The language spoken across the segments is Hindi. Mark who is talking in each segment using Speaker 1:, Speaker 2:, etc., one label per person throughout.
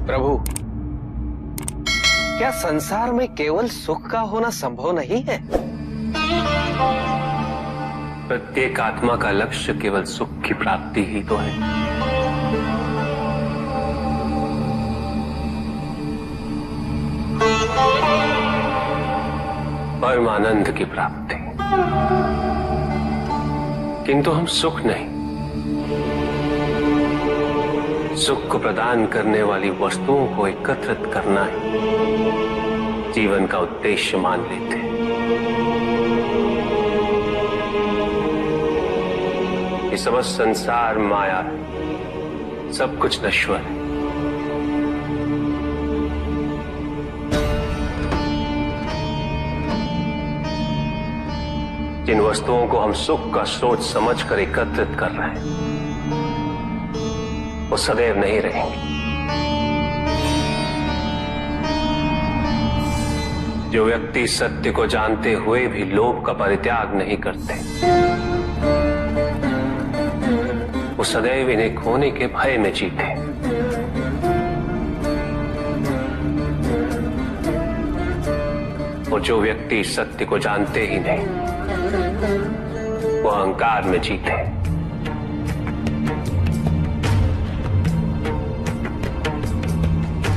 Speaker 1: प्रभु, क्या संसार में केवल सुख का होना संभव नहीं है?
Speaker 2: प्रत्येक आत्मा का लक्ष्य केवल सुख की प्राप्ति ही तो है। परमानंद की प्राप्ति। किंतु हम सुख नहीं, सुख को प्रदान करने वाली वस्तुओं को एकत्रित करना ही जीवन का उद्देश्य मान लेते हैं। ये समस्त संसार माया है, सब कुछ नश्वर है। जिन वस्तुओं को हम सुख का सोच समझकर एकत्रित कर रहे हैं वो सदैव नहीं रहेंगे। जो व्यक्ति सत्य को जानते हुए भी लोभ का परित्याग नहीं करते, वो सदैव इन्हें खोने के भय में जीते। और जो व्यक्ति सत्य को जानते ही नहीं, वो अहंकार में जीते।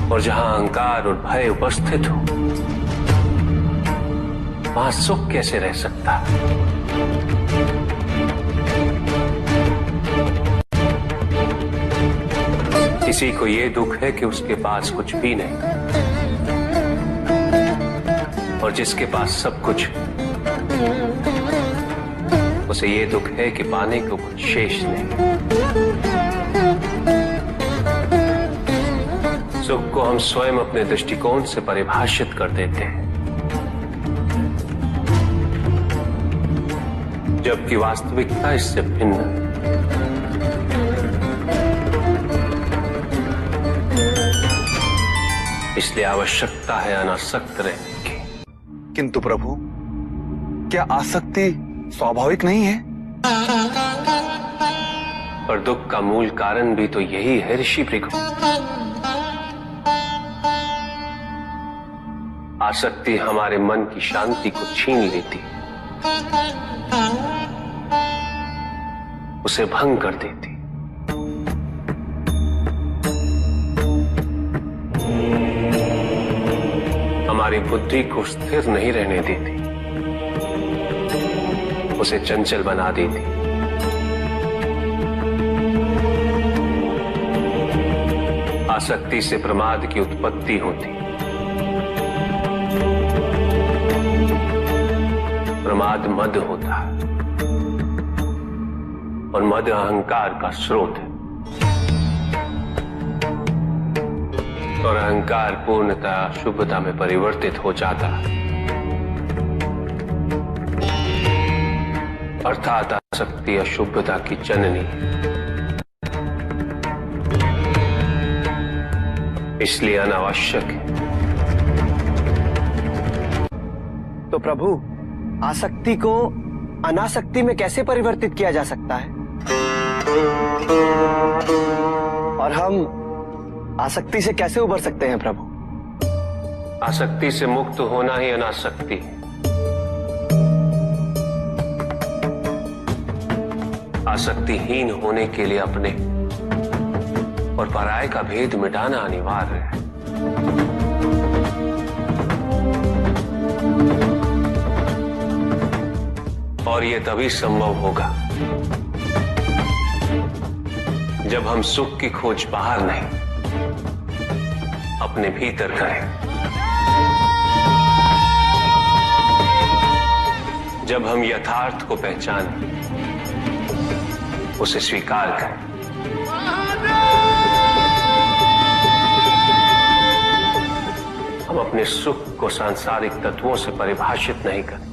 Speaker 2: और जहां अहंकार और भय उपस्थित हो, वहां सुख कैसे रह सकता? किसी को यह दुख है कि उसके पास कुछ भी नहीं, और जिसके पास सब कुछ, उसे ये दुख है कि पाने को कुछ शेष नहीं। सुख को हम स्वयं अपने दृष्टिकोण से परिभाषित कर देते हैं, जबकि वास्तविकता इससे भिन्न है। इसलिए आवश्यकता है अनासक्त रहने की।
Speaker 3: किंतु प्रभु, क्या आसक्ति स्वाभाविक नहीं है?
Speaker 2: और दुख का मूल कारण भी तो यही है ऋषि भृगु। आसक्ति हमारे मन की शांति को छीन लेती, उसे भंग कर देती। हमारी बुद्धि को स्थिर नहीं रहने देती, उसे चंचल बना देती। आसक्ति से प्रमाद की उत्पत्ति होती, प्रमाद मद होता है, और मद अहंकार का स्रोत है। और अहंकार पूर्णतः शुभता में परिवर्तित हो जाता है, अर्थात आसक्ति अशुभता की जननी। इसलिए अनावश्यक है।
Speaker 1: तो प्रभु, आसक्ति को अनासक्ति में कैसे परिवर्तित किया जा सकता है? और हम आसक्ति से कैसे उबर सकते हैं प्रभु?
Speaker 2: आसक्ति से मुक्त होना ही अनासक्ति है। आसक्तिहीन होने के लिए अपने और पराये का भेद मिटाना अनिवार्य है। और यह तभी संभव होगा जब हम सुख की खोज बाहर नहीं, अपने भीतर करें। जब हम यथार्थ को पहचानें, उसे स्वीकार करें। हम अपने सुख को सांसारिक तत्वों से परिभाषित नहीं करें।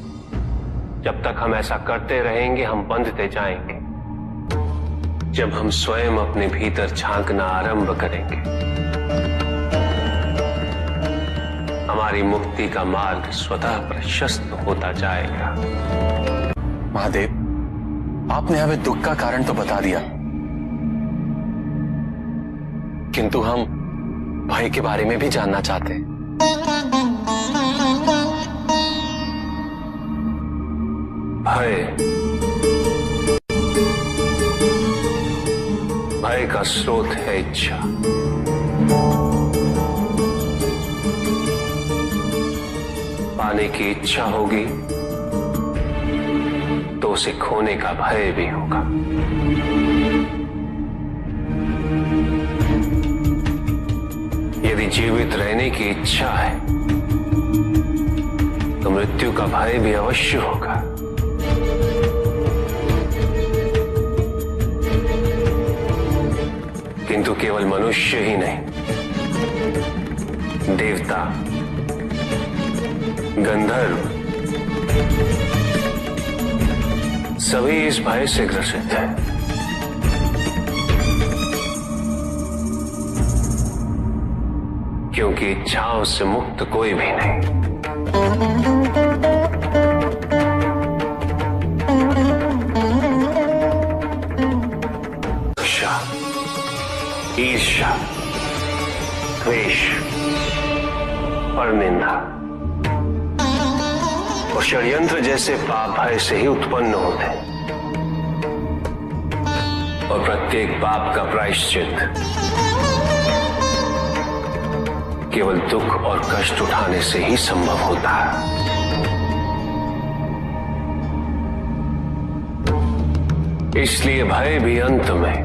Speaker 2: जब तक हम ऐसा करते रहेंगे, हम बंधते जाएंगे। जब हम स्वयं अपने भीतर झांकना आरंभ करेंगे, हमारी मुक्ति का मार्ग स्वतः प्रशस्त होता जाएगा।
Speaker 3: महादेव, आपने हमें दुख का कारण तो बता दिया, किंतु हम भय के बारे में भी जानना चाहते हैं।
Speaker 2: भय का स्रोत है इच्छा। पाने की इच्छा होगी तो उसे खोने का भय भी होगा। यदि जीवित रहने की इच्छा है तो मृत्यु का भय भी अवश्य होगा। किंतु केवल मनुष्य ही नहीं, देवता, गंधर्व सभी इस भय से ग्रसित हैं। क्योंकि इच्छाओं से मुक्त कोई भी नहीं। ईर्ष्या, द्वेष और निंदा और षड्यंत्र जैसे पाप भय से ही उत्पन्न होते हैं। और प्रत्येक पाप का प्रायश्चित केवल दुख और कष्ट उठाने से ही संभव होता है। इसलिए भय भी अंत में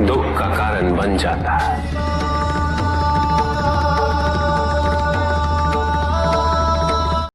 Speaker 2: दुख का कारण बन जाता है।